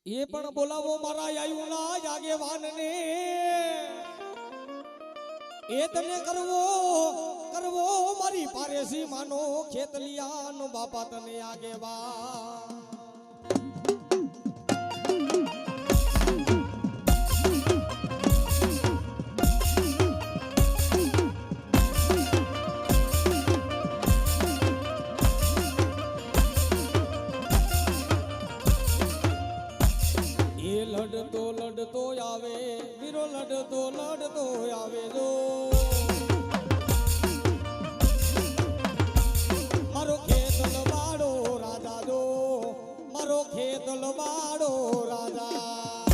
એ પણ બોલાવો મારા આયુના આગેવાનને એ તને કરવો કરવો મારી પારેસી માનો ખેતલિયાનો બાપા તને આગેવાન લડતો લડતો આવે વીરો લડતો લડતો આવે જો મારો ખેત લબાડો રાજા જો મારો ખેત લબાડો રાજા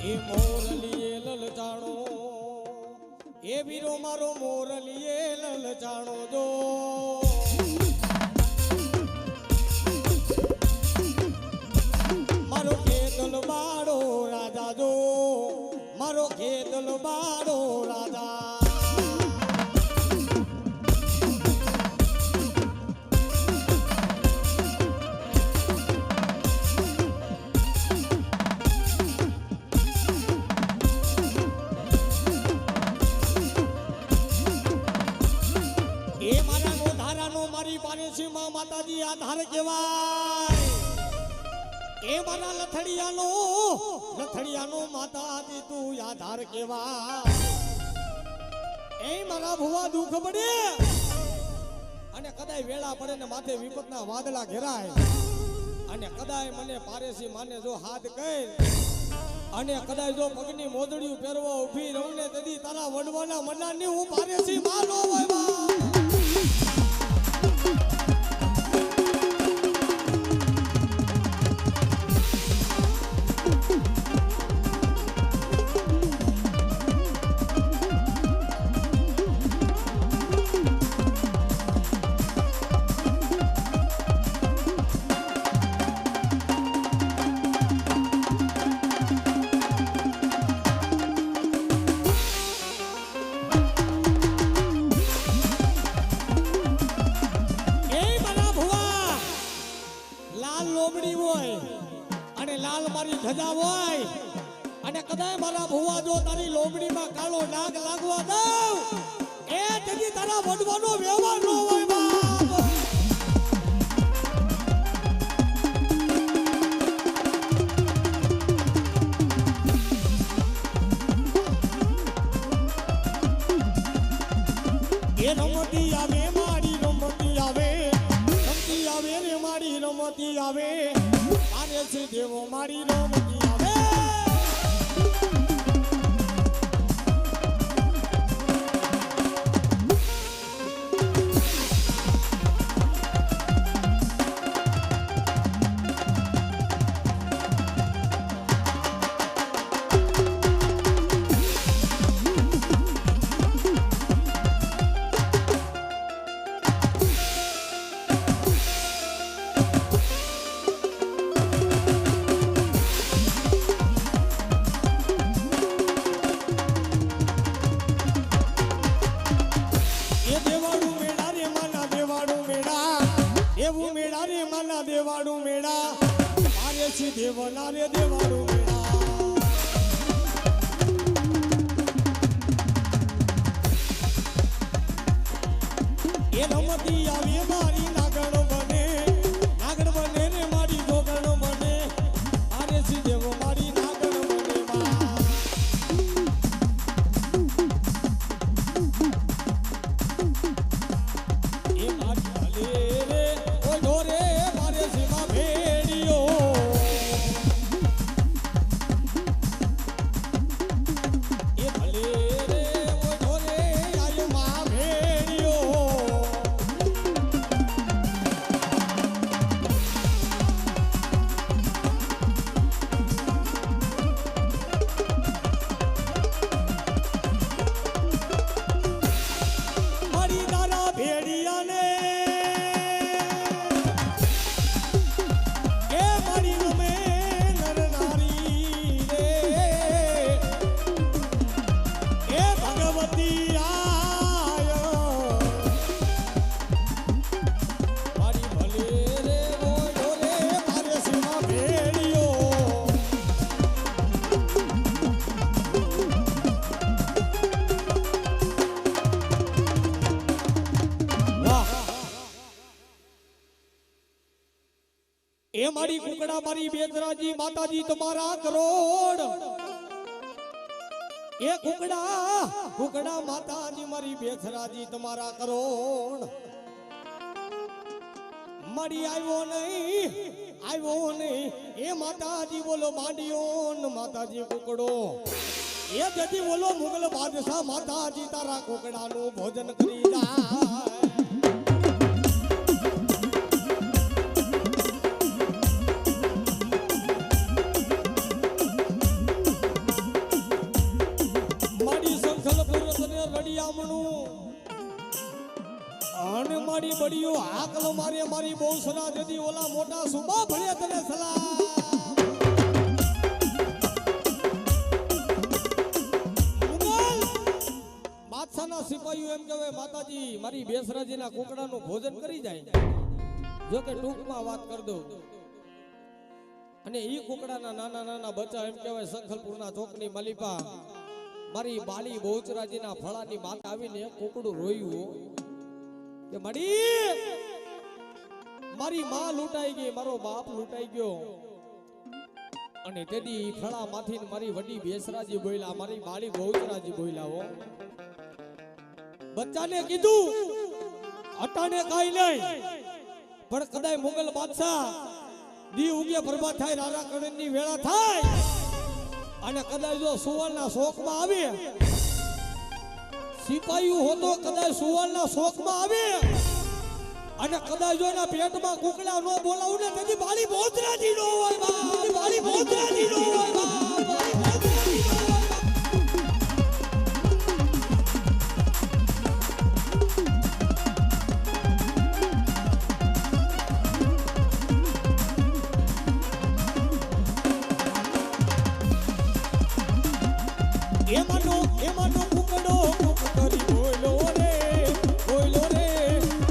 એ મોરલીએ લલચાણો એ વીરો મારો મોરલીએ લલચાણો જો મારો ખેતલ બાળો રાજા જો મારો ખેતલ બાળો રાજા મારી પારેસી માં માતાજી આધાર કહેવાય એ મારા લથડિયાનો માતાજી તું આધાર કહેવાય એ મારા ભુવા દુઃખ પડે અને કદાય વેળા પડે ને માથે વિપતના વાદળા ઘેરાય અને કદાય મને પારેસી માને જો હાથ કહે અને કદાય જો પગની મોદડીયું પહેરવા ઊભી રહું ને તેથી તારા વડવાના મનાની હું પારેસી માં નો હોય ધજા હોય અને કદાય મારા ભુવા જો તારી લોબડીમાં કાળો નાગ લાગવા દઉં એ તેથી તારા વડવાનો વ્યવહાર નો હોય બાપ એ રમતી આવે મારી રમતી આવે રે મારી રમતી આવે પારેસી દેવો મારી રમતી આવે એવું મેળા રે માના દેવાડું મેળા પારેસી દેવના રે દેવાડું મેળા એ રમતી આવી મારી નાગણ બને રે મારી જોગણ બને પારેસી દેવ મારી નાગણ બને એ મારી ભગવતી આયો એ મારી કુકડા મારી બેચરાજી માતાજી તમારા કરોડ એ કુકડા માતાજી મારી બેચરાજી તમારા કરોડ મારી આવ્યો નહીં એ માતાજી બોલો માંડ્યો ને માતાજી કુકડો એ જતી બોલો મુગલ બાદશાહ માતાજી તારા કુકડાનું ભોજન કરી જાય અને મારી બડીઓ આકલ મારે મારી બહુ સલા જદી ઓલા મોટા સુબા ભળે તને સલામ મુગલ બાદશાહના સિપાહીઓ એમ કહેવાય માતાજી મારી બેસરાજીના કુકડાનું ભોજન કરી જાય જો કે ટૂંકમાં વાત કરી દઉં અને ઈ કુકડાના નાના નાના બચ્ચા એમ કહેવાય સંખલપુરના ચોકની મલિપા મારી બાલી બહુચરાજીના ફળાની માતા આવીને કુકડું રોયું કે મારી માં લૂંટાઈ ગઈ મારો બાપ લૂંટાઈ ગયો અને તેદી ફળા માંથી મારી વડી બેસરાજી બોલ્યા મારી બાળી બહુચરાજી બોલ્યા હો બચ્ચાને કીધું અટાણે કાઈ નહીં પણ કદાય મુગલ બાદશાહ દી ઉગે પ્રભાત થાય રારા કણની વેળા થાય અને કદાચ જો સુવર્ણના શોકમાં આવે સિપાહીઓ હોતો કદાચ સુવર્ણના શોકમાં આવે અને કદાચ જો એના પેટમાં કુકડા નો બોલાવું ને તેથી બાળી બહુચરાજી નો હોય બાળી બહુચરાજી નો હોય એમાંનો કુકડો કુક કરી બોલો રે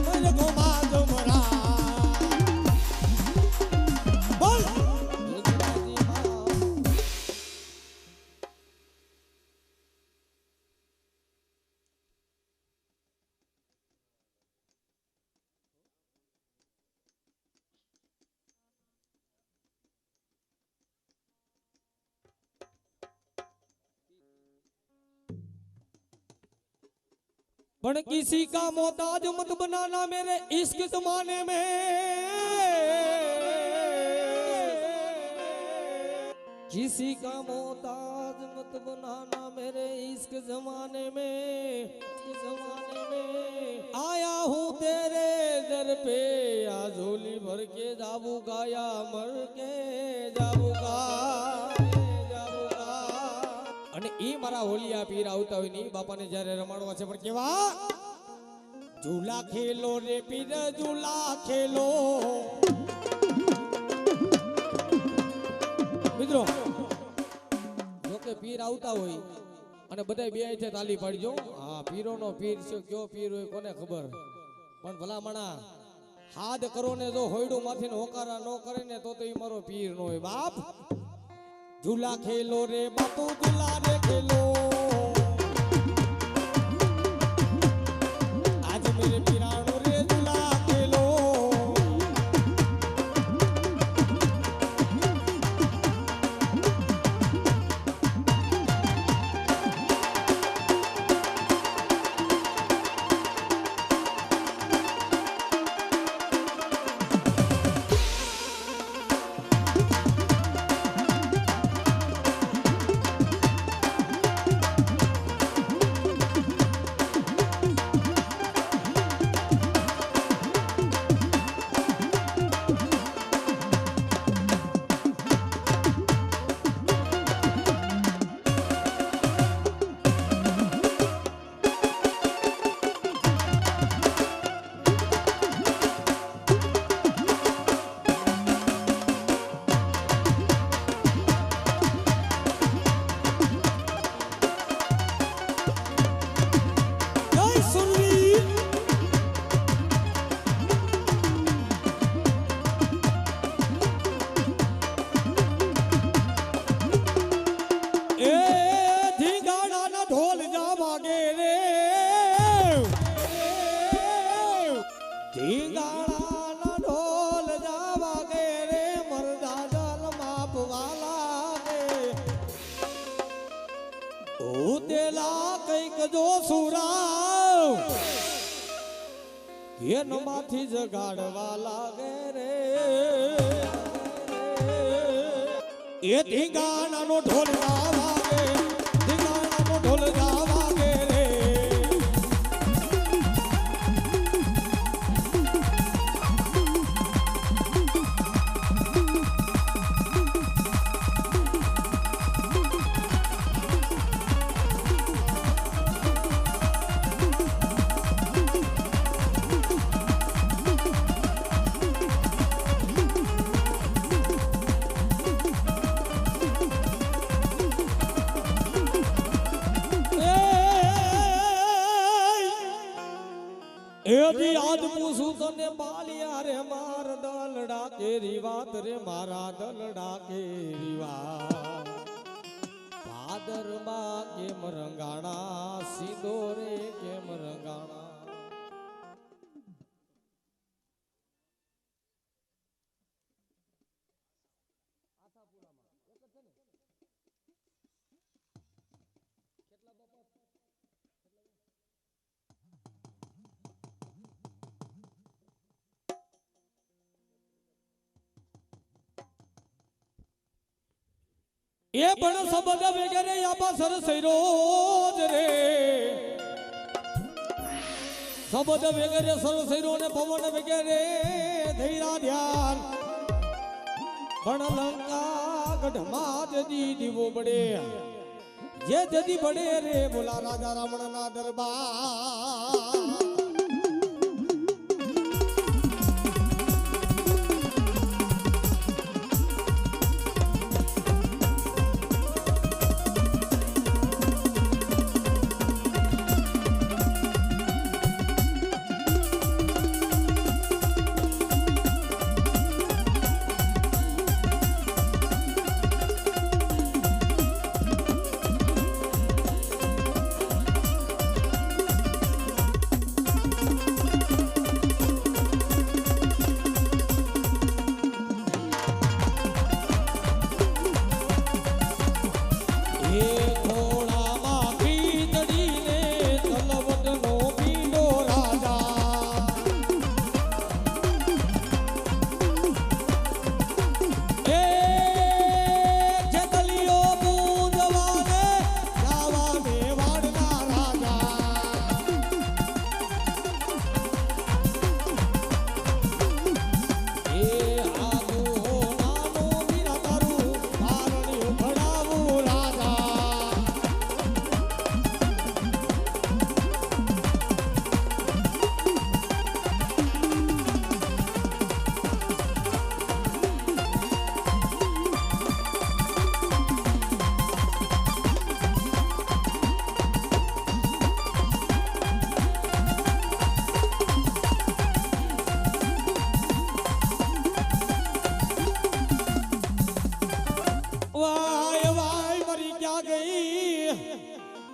મને ગોમા જમરા બોલ पण किसी का मोहताज मत बनाना मेरे इश्क जमाने में किसी का मोहताज मत बनाना मेरे इश्क जमाने में आया हूँ तेरे दर पे या झोली भर के जाऊंगा या मर के जाऊंगा અને ઈ મારા હોલિયા પીર આવતા હોય ની બાપાને જ્યારે રમાડવા છે પણ કેવા ઝૂલા ખેલો રે પીર ઝૂલા ખેલો મિત્રો જો કે પીર આવતા હોય અને બધાય બે આઈથે તાલી પાડજો હા પીરોનો પીર છે કયો પીર હોય કોને ખબર પણ ભલામણા હાદ કરો ને જો હોયડું માંથી હોકારા ન કરે ને તો ઈ મારો પીર નો હોય બાપ झूला खेलो रे बापू झूला रे खेलो आज मेरे पिराणो रे झूला खेलो એનમાંથી જગાડવા લાગે રે એ ધીંગાણાનો ઢોલ ના વાગે ધીંગાણાનો ઢોલ ના વાગે રે એદી આજ પૂછું તને બાલિયા રે માર દલડા કેરી વાત રે મારા દલડા કેરી વાત ભાદરમાં કેમ રંગાણા સીધો રે કેમ રંગાણા એ પણ શબ્દ વગેરે આપા સરસૈરો જ રે શબ્દ વગેરે સરસૈરો ને પવન વગેરે ધૈરા ધ્યાન પણ લંકા ગઢમાં જદી દીવો બડે જે જદી બડે રે બોલા રાજા રાવણ ના દરબાર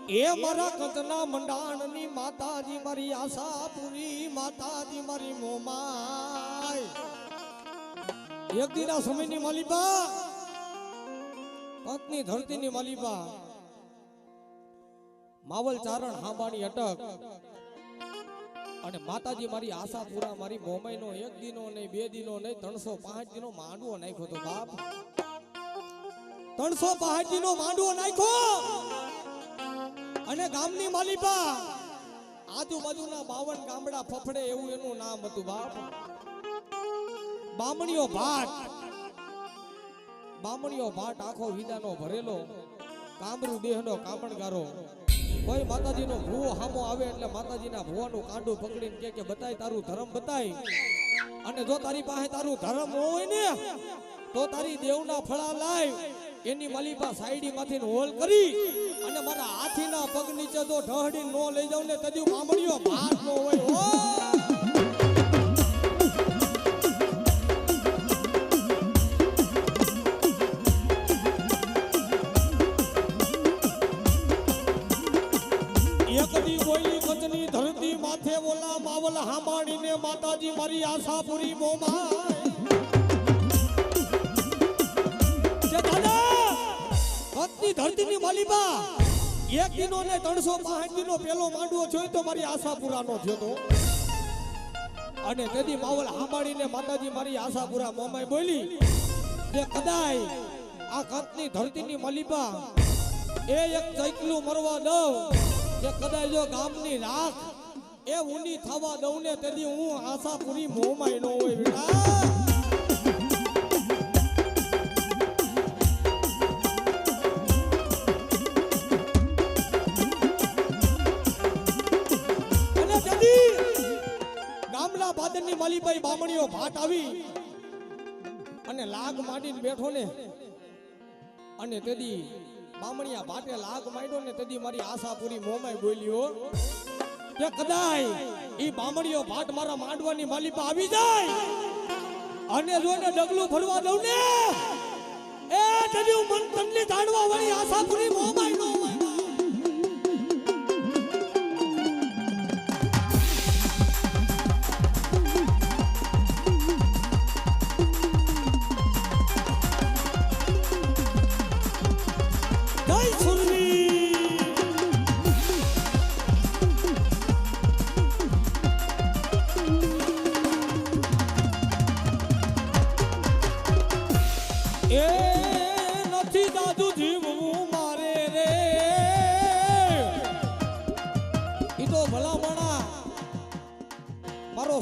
એ મારા કંચના મંડાણની માતાજી મારી આશાપુરી માતાજી મારી મોમાય એક દીના સમયની માલિબા પંથની ધરતીની માલિબા માવલ ચારણ હાંબાની અટક અને માતાજી મારી આશાપુરા મારી મોમાઈ નો એક દીનો નહીં બે દીનો નહીં 305 દીનો માંડવો નાખ્યો તો બાપ 305 દીનો માંડવો નાખ્યો અને ગામની માલિબા આજુબાજુના 52 ગામડા ફફડે એવું એનું નામ હતું બાપ બામણીઓ ભાટ આખો વિદાનો ભરેલો કામરૂ દેહનો કામણગારો કોઈ માતાજીનો ભૂવો હામો આવે એટલે માતાજીના ભૂવાનું કાંડું પકડીને કે બતાય તારું ધર્મ બતાય અને જો તારી પાસે તારું ધર્મ હોય ને તો તારી દેવના ફળા લાય એની માલિબા સાઈડી માંથી હોલ કરી અને મારા હાથીના પગ નીચે તો ઢહડી નો લઈ જાવ ને તદી બામણીઓ ભાત નો હોય હો એકદી કોઈની કચની ધરતી માથે ઓલા માવલ હાંબાડીને માતાજી મારી આશાપુરી મોમાય ધરતીની માલિબા એક દિનો ને 365 દિનો પેલો માંડવો જોઈ તો મારી આશાપુરાનો થયો તો અને તેથી માવલ સાંભળીને માતાજી મારી આશાપુરા મોમાઈ બોલી કે કદાય આ કચ્છની ધરતીની મલિપા એ એક ચૈકલું મરવા દઉં કે કદાય જો ગામની રાખ એ ઊંડી થવા દઉં ને તેથી હું આશાપુરી મોમાઈ નો હોય બેટા બાદરની માલીભાઈ બામણીઓ ભાટ આવી અને લાગ માંડીને બેઠો ને અને તેદી બામણીયા ભાટે લાગ માંડ્યો ને તેદી મારી આશાપુરી મોમાઈ બોલ્યો કે કદાય ઈ બામણીઓ ભાટ મારા માંડવાની માલીપા આવી જાય અને જોને ડગલું ફરવા દઉં ને એ તેદી હું મન તનને જાણવા વાળી આશાપુરી મોમાઈ નો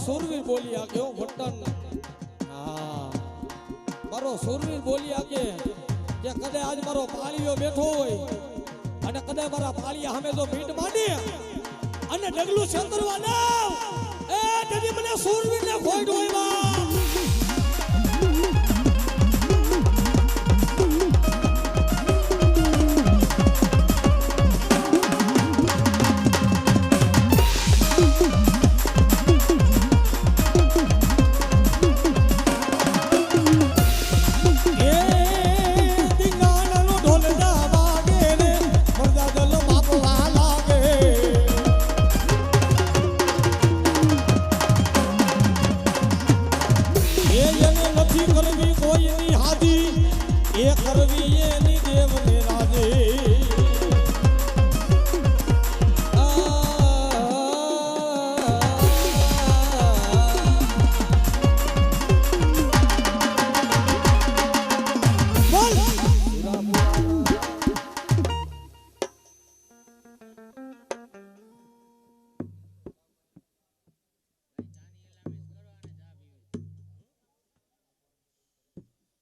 સુરવીર બોલી આગે હો ભટ્ટન હા મારો સુરવીર બોલી આગે કે કદાય આજ મારો પાળીઓ બેઠો હોય અને કદાય મારા પાળિયા સામે જો ભીટ માંડી અને ડગલું છેતરવા દઉં એ તેથી મને સુરવીરને ખોટ હોય બા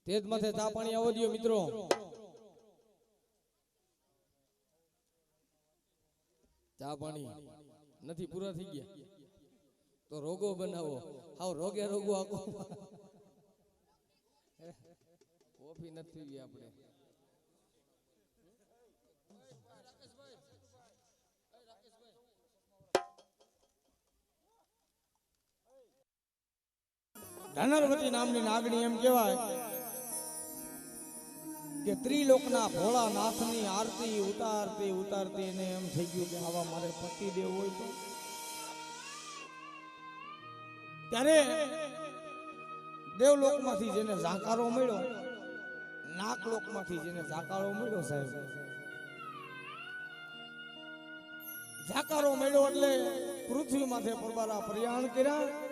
તેજ માથે ચા પાણી આવો દિયો મિત્રો ચા પાણી નથી પૂરા થઈ ગયા તો રોગો બનાવો હાવ રોગે રોગો આખો કોફી નથી ગઈ આપણે ધનરવતી નામની નાગણી એમ કહેવાય કે ત્રિલોકના ભોળા નાથની આરતી ઉતારતી ઉતારતી એને એમ થઈ ગયું કે આવા મારે પતિ દેવ હોય તો ત્યારે દેવલોકમાંથી જેને ઝાકારો મળ્યો નાકલોકમાંથી જેને ઝાકારો મળ્યો સાહેબ ઝાકારો મળ્યો એટલે પૃથ્વી માથે પરબારા પ્રયાણ કર્યા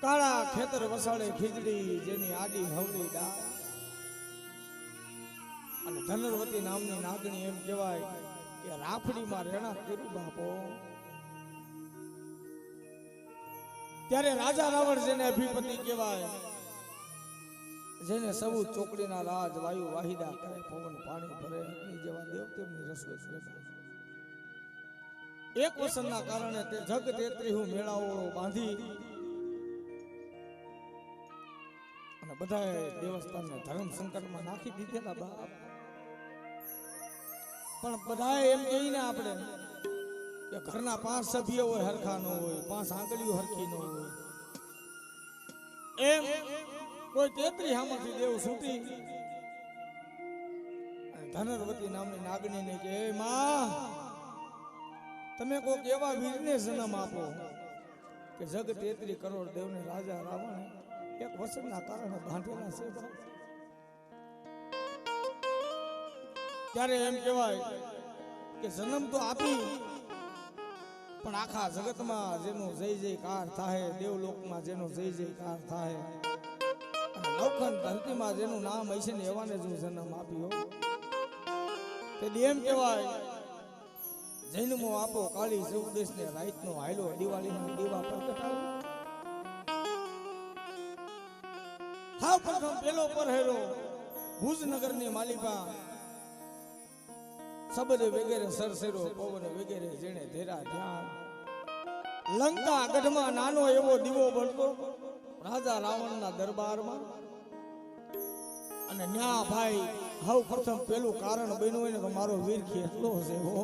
કાળા ખેતર વસાડે ખીજડી જેની આડી હવડી ડાળ અને ધનરવતી નામની નાગણી એમ કહેવાય કે રાફડીમાં રેણા કર્યું બાપો ત્યારે રાજા રાવણ જેને અભિપતિ કહેવાય જેને સૌ ચોકડીના રાજ વાયુ વાહિદા કરે પવન પાણી ભરે અગ્નિ જેવા દેવ તેમની રસોઈ કરે એક વસનના કારણે તે જગ તેત્રી હું મેળાઓ બાંધી બધા દેવસ્થાનને ધર્મ સંકટમાં નાખી દીધેલા બાપ પણ બધા એમ કહીને આપણે કે ઘરના 5 સભ્યો હોય હરખા ન હોય 5 આંગળીઓ હરખી ન હોય એમ કોઈ 33 હામાંથી દેવ છૂટી ધનરવતી નામની નાગણીને કે હે માં તમે કોઈક એવા વીરને જન્મ આપો કે જગ 33 કરોડ દેવને રાજા રાવણ એક વસનના કારણે બાંધેલા છે ત્યારે એમ કહેવાય કે જન્મ તો આપી પણ આખા જગતમાં જેનો જય જયકાર થાય, દેવલોકમાં જેનો જય જયકાર થાય, નવખંડ ધરતીમાં જેનું નામ હશે ને એવાને જ હું જન્મ આપ્યો. તે એમ કહેવાય જૈનમો આપો કાળી ચૌદશ ને રાતનો હાયલો દિવાળીના દીવા પ્રગટાવો. હા પ્રથમ પેલો પરહેરો ભુજનગરની માલિકા શબ્દ વગેરે સરસેરો પવન વગેરે જેણે ધેરા ધ્યાન. લંકા ગઢમાં નાનો એવો દીવો બળતો રાજા રાવણના દરબારમાં, અને ન્યા ભાઈ હવ પ્રથમ પેલું કારણ બન્યું હોય ને તો મારો વીર કેટલો છે હો.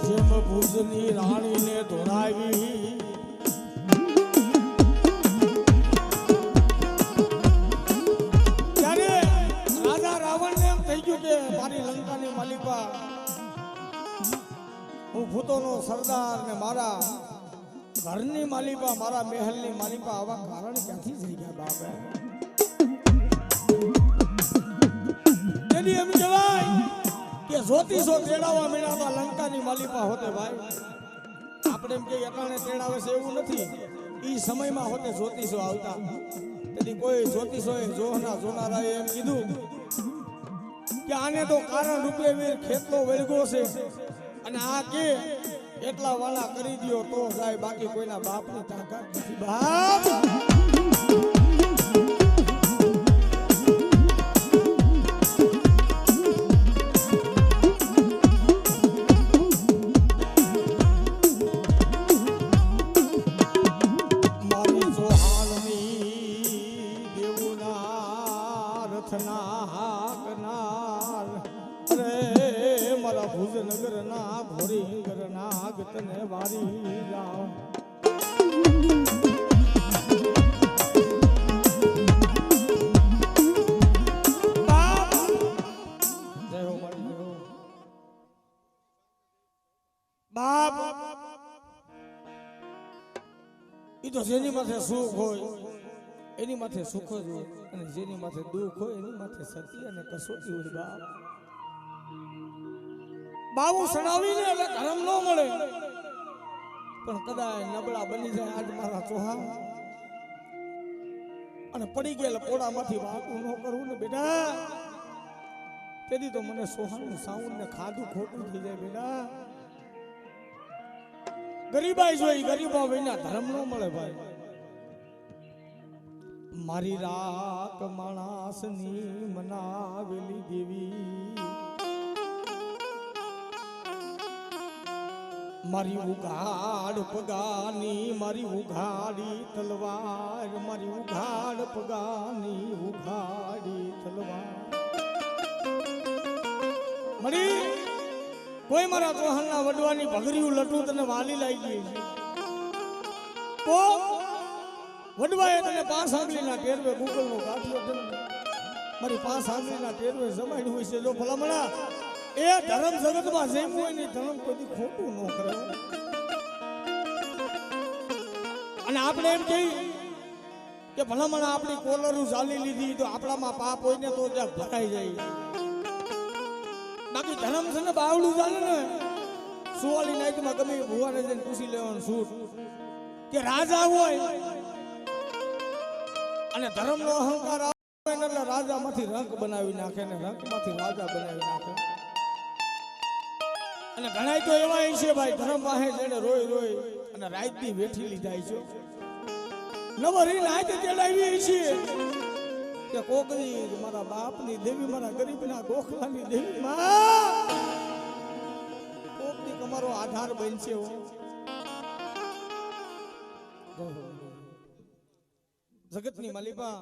જેમ ભુજની રાણીને ધોરાવી મારી લંકાની માલિકા હું ભૂતોનો સરદાર ને મારા ઘરની માલિકા મારા મહેલની માલિકા આવા કારણ ક્યાંથી થઈ ગયા બાપે. એમ કહેવાય કે જ્યોતિષો તેડાવા મેળાવા લંકાની માલિકા હોતે ભાઈ. આપણે એમ કે એકાણે તેડાવે છે એવું નથી, એ સમયમાં હોતે જ્યોતિષો આવતા. તેથી કોઈ જ્યોતિષોએ જોનારાએ એમ કીધું કે આને તો કારણ રૂપે વીર ખેતલો વેળગો છે, અને આ કે એટલા વાલા કરી દિયો તો જાય, બાકી કોઈના બાપની તાકાત નથી. બાપ મારી જોહાલની દેવુના રથના હાકનાર, મારા ભુજનગર ના ભોરીનગર ના તને વારી જાઓ. બાપ ઈ તો જેની માથે સુખ હોય એની માથે સુખ જ હોય, અને જેની માથે દુઃખ હોય એની માથે સતી અને કસોટી હોય. બાપ બાબુ સડાવીને એટલે ધર્મ ન મળે, પણ કદાચ નબળા બની જાય આજ મારા ચોહા, અને પડી ગયેલા પોડામાંથી વાતું ન કરવું ને બેટા, તેથી તો મને સોહાનું સાઉન્ડ ને ખાધું ખોટું થઈ જાય બેટા. ગરીબાઈ જોઈ, ગરીબા વિના ધર્મ ન મળે ભાઈ. મારી રાખ માણસની મનાવેલી દેવી, મારી ઉઘાડ પગાની મારી ઉઘાડી તલવાર, મારી ઉઘાડ પગાની ઉઘાડી તલવાર. મળી કોઈ મારા ચોહાણના વડવાની ભગરીયું લટું તને વાલી લાગી ગઈ તો વડવાએ તને 5 આંગળીના ટેરવે ગૂગલનો ગાંઠિયો મારી 5 આંગળીના ટેરવે જમાડ્યું હોય છે. જો ભલામણા એ ધર્મ જગતમાં જેમ હોય ને ધર્મ કોઈ ખોટું ન કરે. અને આપણે એમ કહી કે ભલામણા આપણી કોલરું ચાલી લીધી તો આપણામાં પાપ હોય ને તો ત્યાં ભરાઈ જાય. બાકી ધર્મ છે ને બાવડું ચાલે ને સુવાલી નાઈટમાં ગમે ભુવાને જઈને પૂછી લેવાનું છૂટ કે રાજા હોય અને ધર્મનો અહંકાર આવે એટલે રાજામાંથી રંક બનાવી નાખે ને રંકમાંથી રાજા બનાવી નાખે. અને ઘણા તો એવા છે ભાઈ ધર્મ વાહે જેને રોય રોય અને રાતની વેઠી લીધા છે. નવરી રાત તેડાવી છે કે કોકની મારા બાપની દેવી મારા ગરીબના ગોખલાની દેવી માં કોકની તમારો આધાર બનશે. જગતની માલિકા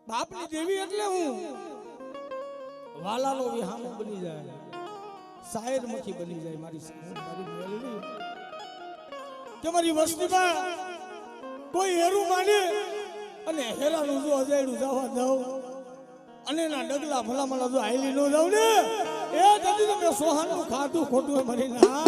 બાપની દેવી એટલે હું વાલાનો વિહામો બની જાય, શાયર મખી બની જાય મારી મેલડી કે મારી વસ્તીમાં કોઈ હેરું માને અને હેરાનું જો અજાયડું જવા દઉં અને એના ડગલા ભલામણા જો હાઈલી ન જાઉં ને એ જતી તમે સોહાનું ખાધું ખોટું મારી ના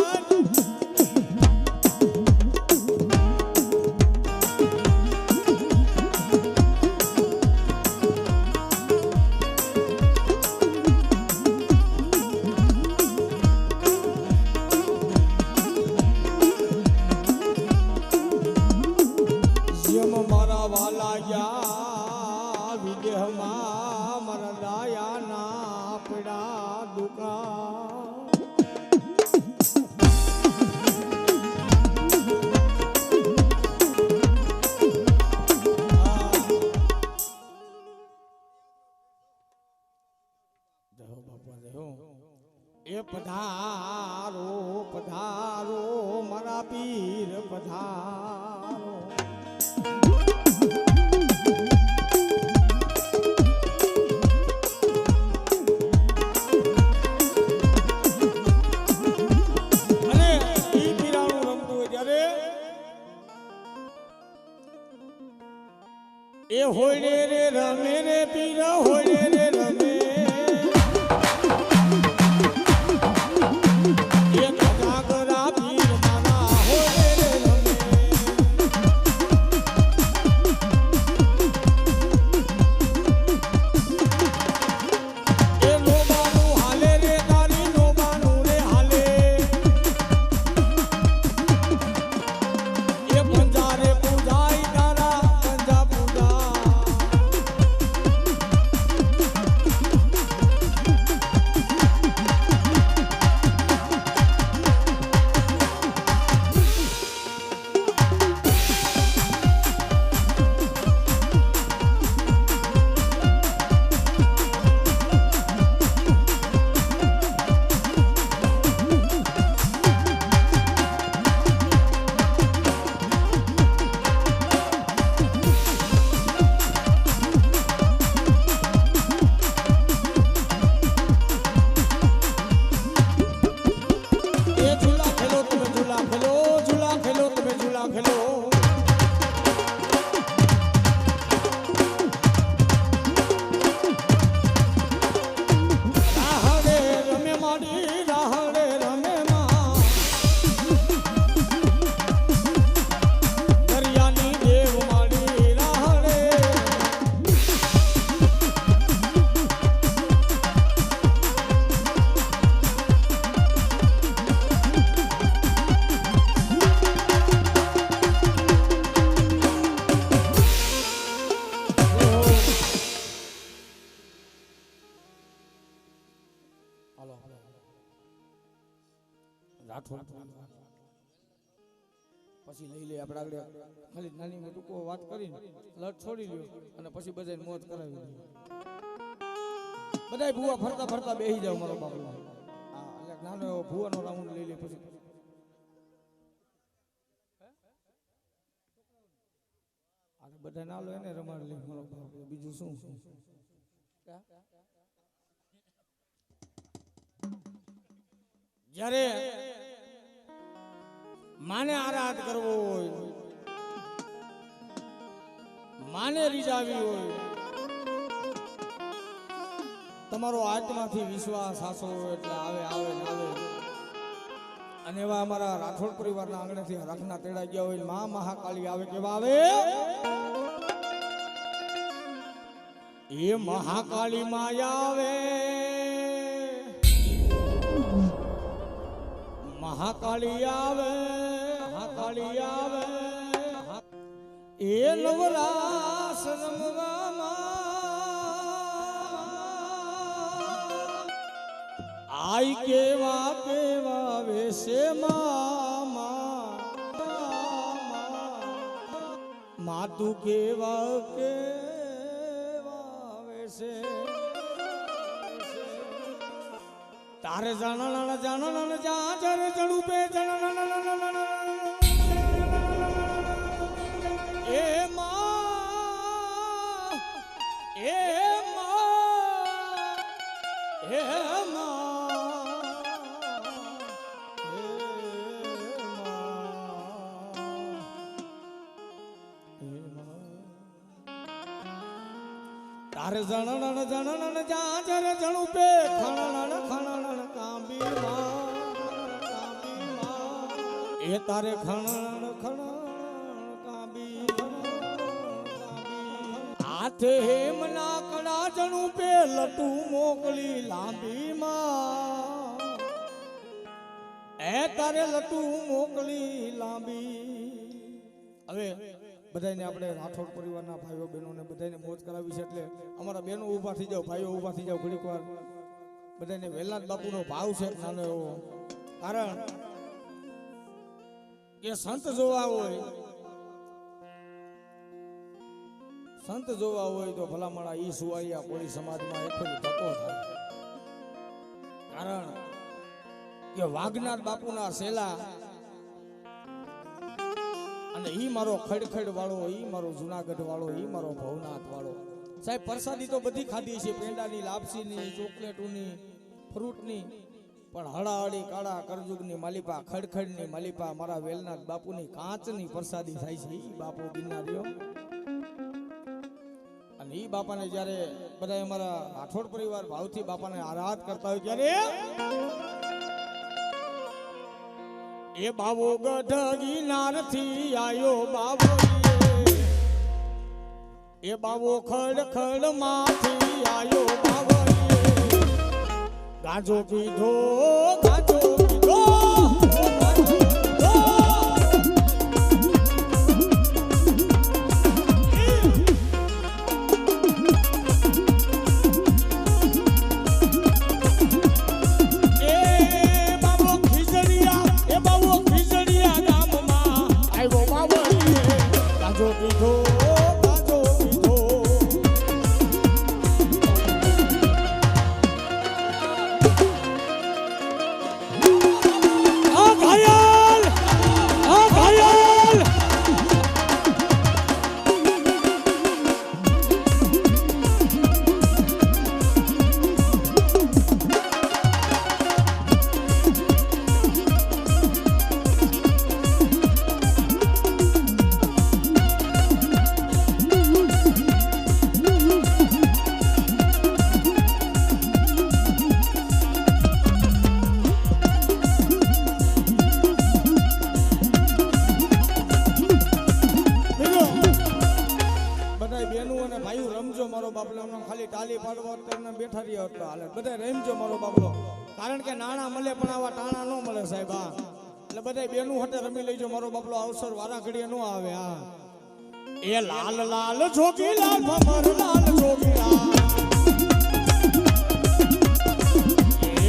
પીર પધારો. અને ઈ પીરાણું રમતું હોય ત્યારે એ હોયડે રે રમે રે પીર હોયડે રે રમે. પછી લઈ લે આપણે આગળ ખાલી નાની મોટું વાત કરીને લટ છોડી લ્યો અને પછી બધાને મોત કરાવી દે. બધાય ભૂવા ફરતા ફરતા બેહી જાવ મારો બાપુ. હા એટલે નાનો એવો ભૂવાનો રાઉન્ડ લઈ લે પછી આ બધા ના લો એને રમાડ લે મારો બાપુ. બીજું શું જ્યારે માને આરાધ કરવો હોય, માને રીઝાવી હોય, તમારો આત્માથી વિશ્વાસ આસો એટલે આવે આવે ને આવે. અને એવા અમારા રાઠોડ પરિવારના આંગણેથી રાખના તેડા ગયા હોય મા મહાકાળી આવે કેવા આવે. એ મહાકાળી માયા આવે, મહાકાળી આવે, મહાકાળી આવે. એ નવરાસ રમવામાં આઈ કેવા કેવા વેશે માતું કેવા કેવા વેશે. તારે જાણણ જાણણ જાજર જડુપે જણણ એ માં એ માં એ તારે જણણ જણણ જાજર જડુપે ખણણ ખણણ કાંબી માં એ તારે ખણણ ખણણ કાંબી હાથે હેમના કડા જડુપે લટુ મોકલી લાંબી માં એ તારે લટુ મોકલી લાંબી. હવે બધાને આપણે રાઠોડ પરિવારના ભાઈઓ બહેનોને બધાને મોજ કરાવી છે એટલે અમારા બહેનો ઊભા થઈ જાવ, ભાઈઓ ઊભા થઈ જાવ ઘડીક વાર. બધાને વેલાદ બાપુનો ભાવ છે નાનો એવો. કારણ કે સંત જોવા હોય, સંત જોવા હોય તો ભલામણા ઈ સુવાળિયા કોળી સમાજમાં એક તકો થાય. કારણ કે વાઘનાથ બાપુના સેલા અને ઈ મારો ખડખડ વાળો, ઈ મારો જુનાગઢ વાળો, ઈ મારો ભવનાથ વાળો. સાહેબ પ્રસાદી તો બધી ખાધી છે, પેંડાની, લાપસીની, ચોકલેટોની, ફ્રૂટની, પણ હળાહળી કાળા કરજુગની માલિપા, ખડખડની માલિપા, મારા વેલનાથ બાપુની કાચની પ્રસાદી થાય છે. ઈ બાપુ ગિરનારીઓ. અને ઈ બાપાને જ્યારે બધા અમારા રાઠોડ પરિવાર ભાવથી બાપાને આરાધ કરતા હોય ત્યારે એ બાવો ગઢ ગિરનારથી આયો બાવો, એ બાવો ખડખડ માંથી આયો બાવો, ગાજો પીધો ગાજો પીધો બેઠા રહ્યા હતો હાલે બધા રમજો મારો બાબલો, કારણ કે નાણા મળે પણ આવા ટાણા ન મળે સાહેબ. હા એટલે બધા બેનું હટે રમી લેજો મારો બાબલો, અવસર વારા ઘડીએ ન આવે. હા એ લાલ લાલ જોગી લાલ ભમર લાલ જોગી લાલ,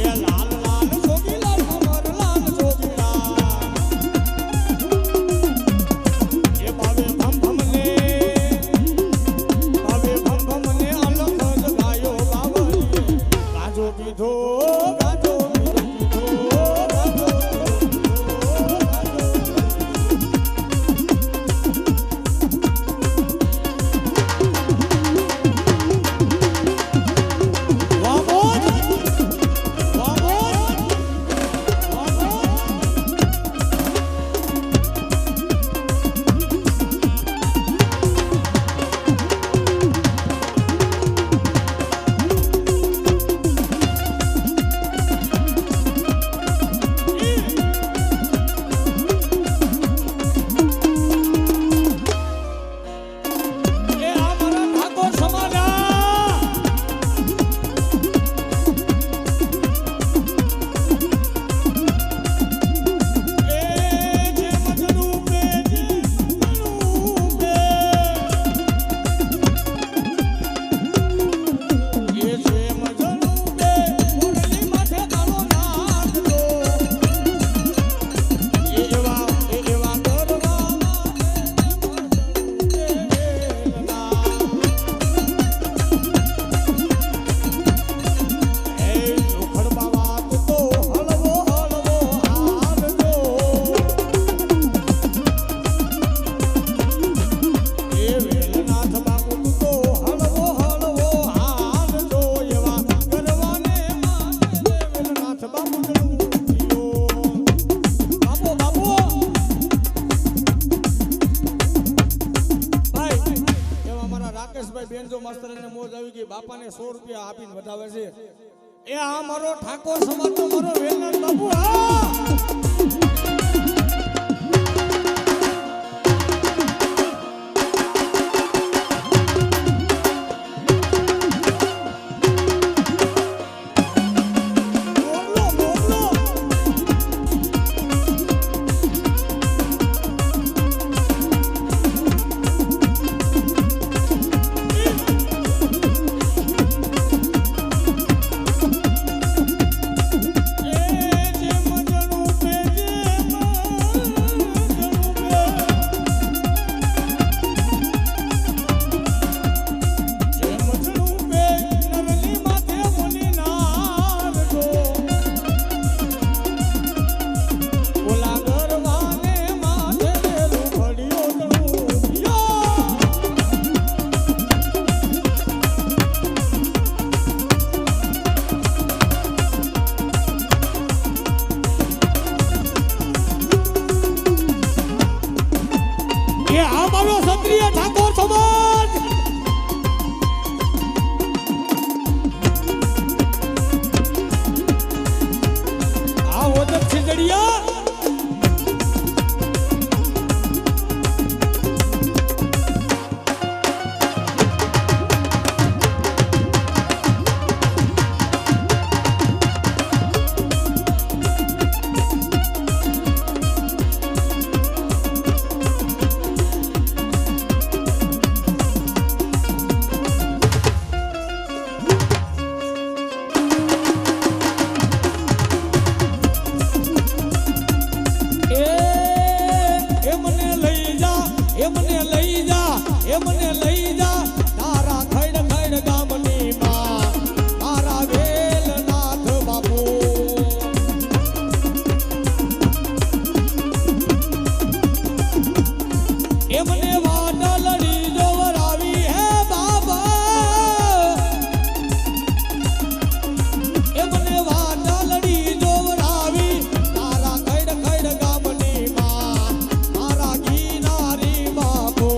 એ લાલ લાલ જોગી લાલ ભમર લાલ જોગી લાલ, એ બાવે ભમ ભમ ને પીધો ગાજો પીધો ગાજો બાપાને 100 રૂપિયા આપીને વધાવે છે. એ આ મારો ઠાકોર સમાજનો મારો વેલનાથ બાપુ. એ જે મજનું કે આ મારો ક્ષત્રિય ઠાકોર સમાજ આ ઓદત ખીજડીયા મને લઈ જા તારા ખડ ખડ ગામની માં મારા વેલનાથ બાપુ એ મને વાડલડી જોવરાવી હે બાબા એ મને વાડલડી જોવરાવી તારા ખડ ખડ ગામની માં મારા ગીનારી બાપુ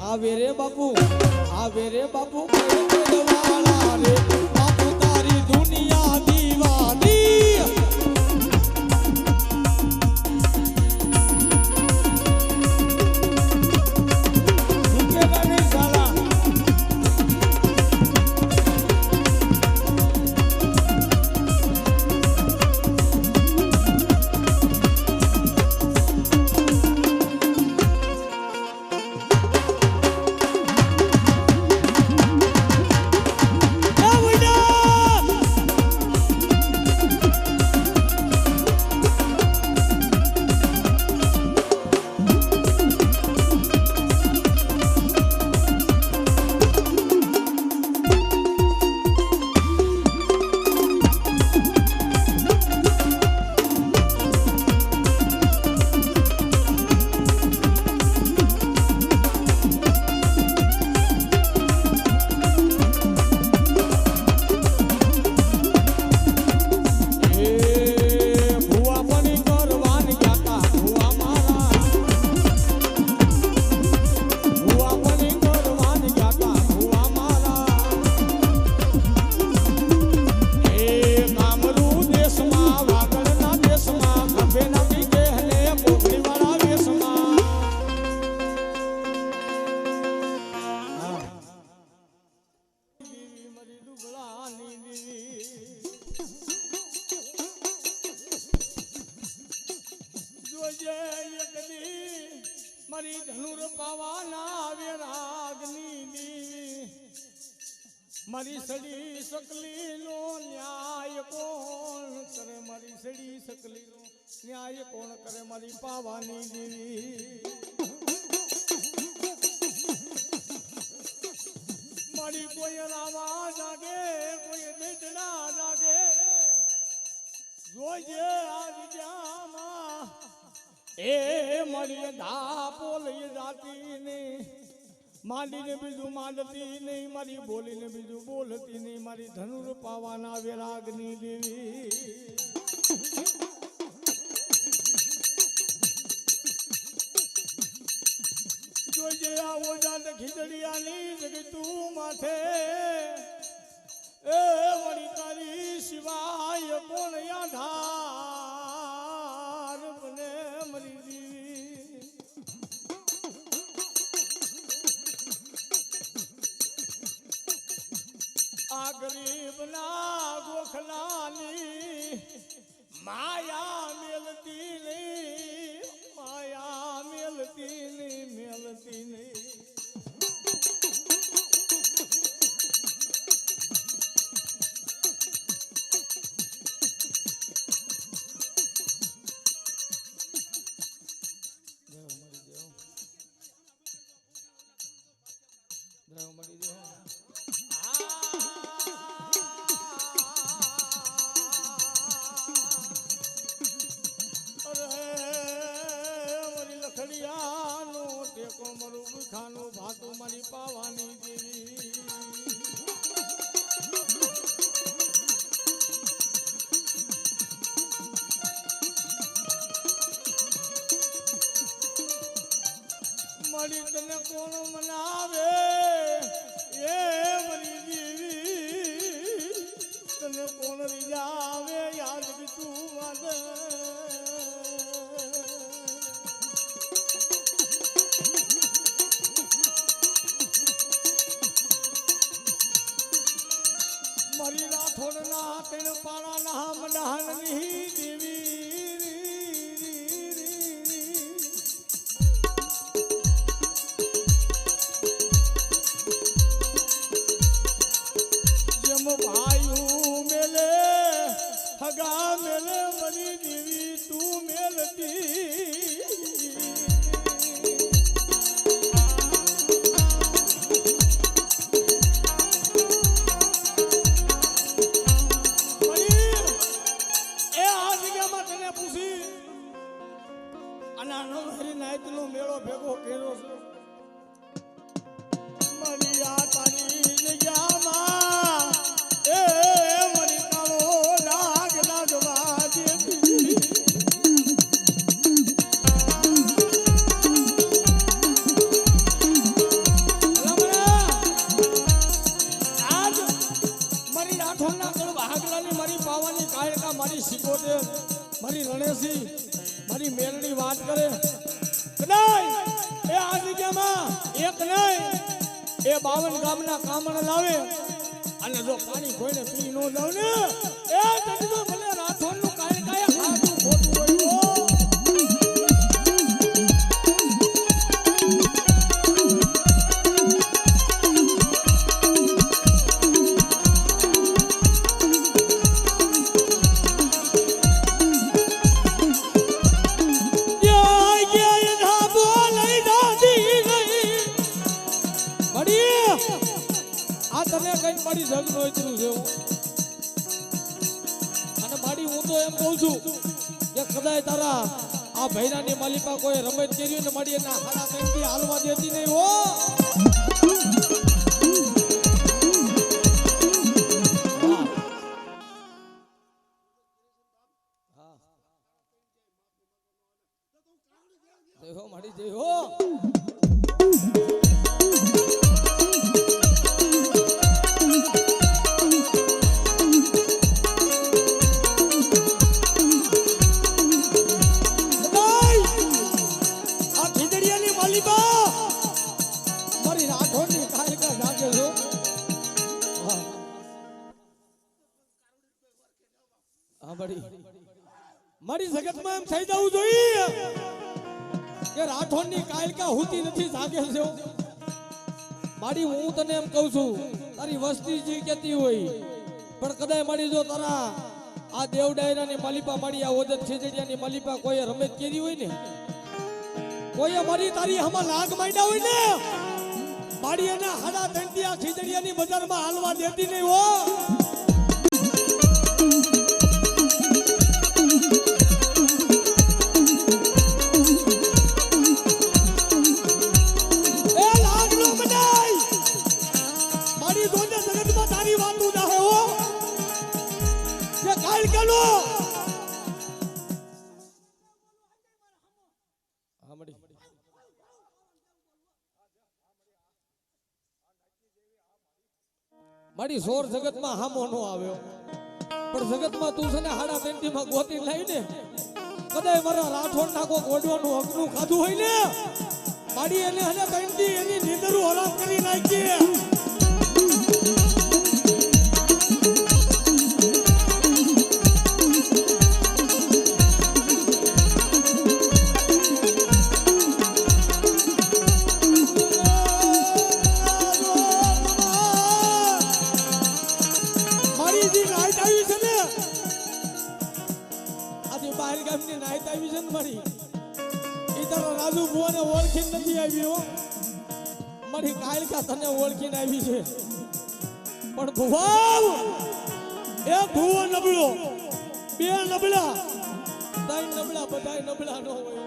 આવે રે બાપુ વાળા રે બાપુ તારી દુનિયા દીવાની મારી ધનુર પાવાના વેરાગની દેવી મારી સડી સકલી નો ન્યાય કોણ કરે મારી સડી સકલી નો ન્યાય કોણ કરે મારી પાવાની દેવી મારી કોઈ રાવા જાગે કોઈ દેડડા જાગે જોજે આજ જામાં એ મારી ધાપો લઈ જાતી ને માંડીને બીજું માંડતી નહીં મારી બોલીને બીજું બોલતી નહીં મારી ધનુર પાવાના વેરાગની દેવી જોજે આવો જાત ખીજડીયાની જગી તું માથે એ વળી તારી સિવાય કોણ આધાર બને મરી દેવી આ ગરીબના ગોખલાની માયા મેલતી નહીં માયા મેલતી નહીં મેલતી નહીં મળી તને કોણ મનાવે એ મરી દેવી તને કોણ રીજાવે યાદ તું વાદે મારી રાઠોડના તેણ પાણાના મડાહણની દેવી જેમ ભાઈ મેલે હગા મેલે મારી દેવી તું મેલતી મેળો ભેગો કર્યો છે મળી આ તારી જગ્યામાં એ મરી કાળો લાગ લાગવા દેતી આજ મારી રાઠોડના કળ ભાગલાની મારી પાવાની કાયકા મારી શીખોતેર મારી રણેસી મારી મેલની વાત કરે એ આ જગ્યામાં એક નહીં એ 52 ગામના કામણ લાવે અને જો પાણી કોઈને પી નો જાવ ને એ તજનો ભલે રાઠોડનું કાય કાય ખાતું ખોટું હોય મારી જગ નો ઇતરું છે અને મારી હું તો એમ કહું છું કે કદાચ તારા આ ભૈરાની માલિકા કોઈ રમત કર્યું ને મારી એના હાડા ત્રણથી હાલવા દેતી નહીં હો જય હો મારી જય હો મારી જગતમાં એમ થઈ જવું જોઈએ કે રાઠોડની કાયકા હોતી નથી જાગે છે મારી હું તને એમ કહું છું તારી વસ્તી જે કહેતી હોય પણ કદાચ મારી જો તારા આ દેવ ડાયરાની માલિપા મારી આ ઓજત ખીજડીયાની માલિપા કોઈ રમેત કરી હોય ને કોઈ મારી તારી હમા લાગ માંડ્યા હોય ને મારી એના હાડા ત્રણથી આ ખીજડીયાની બજારમાં હાલવા દેતી નહીં હો મારી સોર જગતમાં હામો નો આવ્યો પણ જગતમાં તું છે ને હાડા ત્રણથી માં ગોતી લાવી ને કદાચ મારા રાઠોડ ના કોઈ ગોડવાનું હકનું ખાધું હોય ને મારી એને હને ત્રણથી એની નીંદરું હરામ કરી નાખી રાજુ ભુવાને ઓળખીને નથી આવ્યો મારી કાયકા તને ઓળખીને આવી છે પણ ભુવા એ ભુવો નબળો બે નબળા ત્રણ નબળા બધાય નબળા ન હોય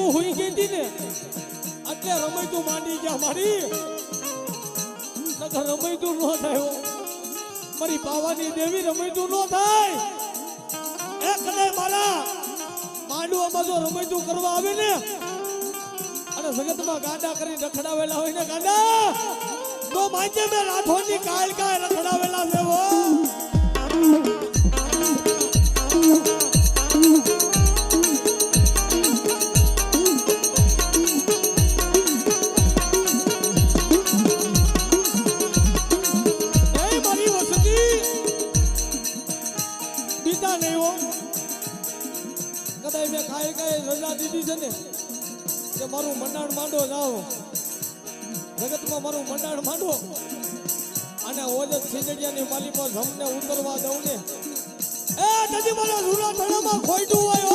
તું હોઈ ગઈ હતી ને એટલે રમઈ તું માંડી ગયા મારી નકર રમઈ તું ન થાય મારી પાવાની દેવી રમઈ તું ન થાય એ કદાચ મારા માંડવામાં જો રમઈ તું કરવા આવે ને અને જગતમાં ગાડા કરી રખડાવેલા હોય ને ગાડા તો માજે મે રાઠોડની કાળ કાળ રખડાવેલા છે વો રજા દીધી છે ને કે મારું મંડાણ માંડો જાઓ જગતમાં મારું મંડાણ માંડો અને ઓજત ખીજડિયાની માલી પર જમને ઉતરવા દઉં ને એ જજી મારા રૂલા થડામાં ખોઈટું હોય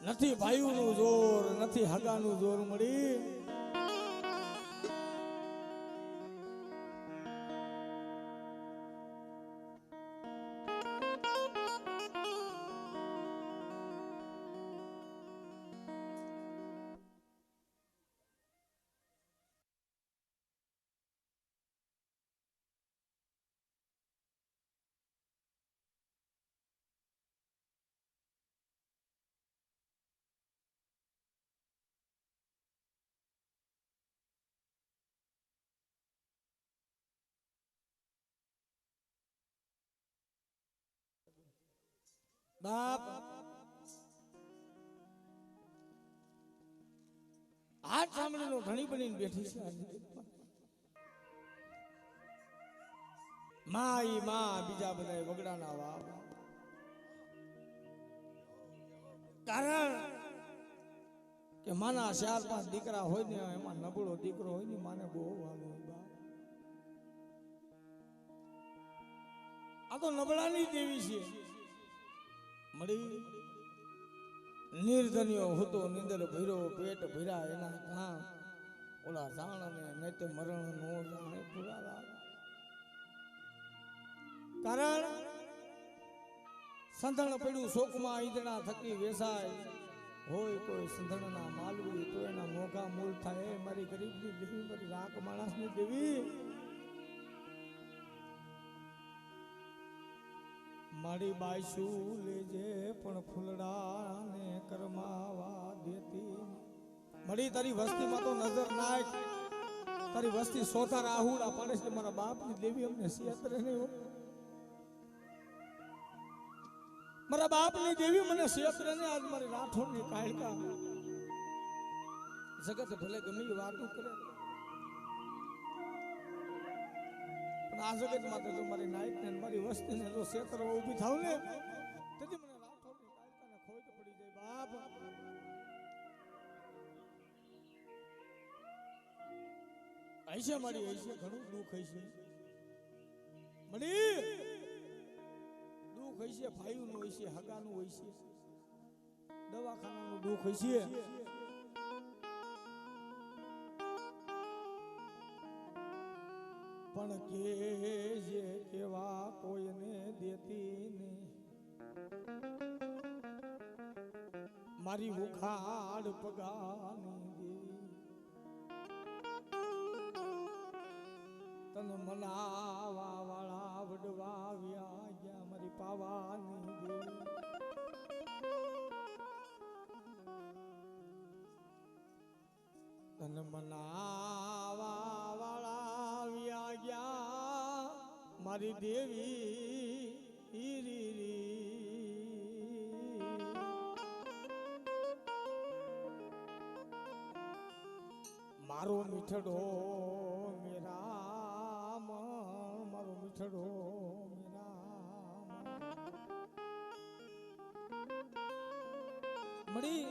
નથી ભાઈઓનું જોર નથી હગાનું જોર મળી બાપ આ સાંભળીનો ઘણી બનીને બેઠી છે માઈ માં બીજા બધા વગડાના વાવ કારણ કે માના 4-5 દીકરા હોય ને એમાં નબળો દીકરો હોય ને માને બહુ વાલો હોય આ તો નબળાની દેવી છે મળી નિર્ધન્યો હતો નિંદર ભર્યો પેટ ભર્યા એના કામ ઓલા જાણ અને નૈતે મરણ નો જાણે પુરાવા કારણ સંધણ પડ્યું શોકમાં ઈદડા થકી વેસાય હોય કોઈ સંધણના માલવી તો એના મોઘા મૂળ થાય મારી ગરીબની દેવી મારી રાખ માણસની દેવી મારી બાઈશું લેજે પણ ફૂલડાને કરમાવા દેતી મળી તારી વસ્તીમાં તો નજર નાખ તારી વસ્તી સોથા રાહુડા પાડે છે મારા બાપની દેવી અમને સિયાત્રે નહીં મારા બાપની દેવી મને સિયાત્રે ને આજ મારી રાઠોડની કાયકા જગત ભલે ગમે એ વાતો કરે આ જગત માં તો મારી નાઈટ ને મારી વસ્તી ને જો ક્ષેત્ર ઊભી થાવ ને તેથી મને રાઠોડની કાયકાને ખોટ પડી જાય બાપ ऐसे मारी ऐसे घणું દુઃખ હશે મળી દુઃખ હશે ભાઈઓનું હશે હગાનું હશે દવાખાનાનું દુઃખ હશે પણ કે જે કેવા કોઈને દેતી નહીં મારી ઉખાડ પગાની તને મનાવા વાળા વડવા વ્યા ગયા મારી પાવાની દેવી તને મનાવા વાળા વ્યા ગયા મારી દેવી રી મારો મીઠડો મેરા મારો મીઠડો મેરા મળી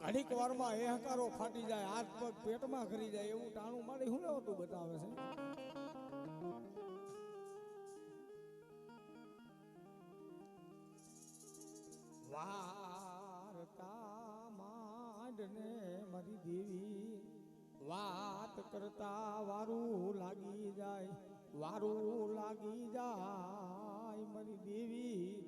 ઘડીક વારમાં એ હકારો ફાટી જાય હાથ પગ પેટમાં કરી જાય એવું ટાણું મારી શું લેવતું બતાવે છે વાર્તા માંડને મારી દેવી વાત કરતા વારું લાગી જાય મારી દેવી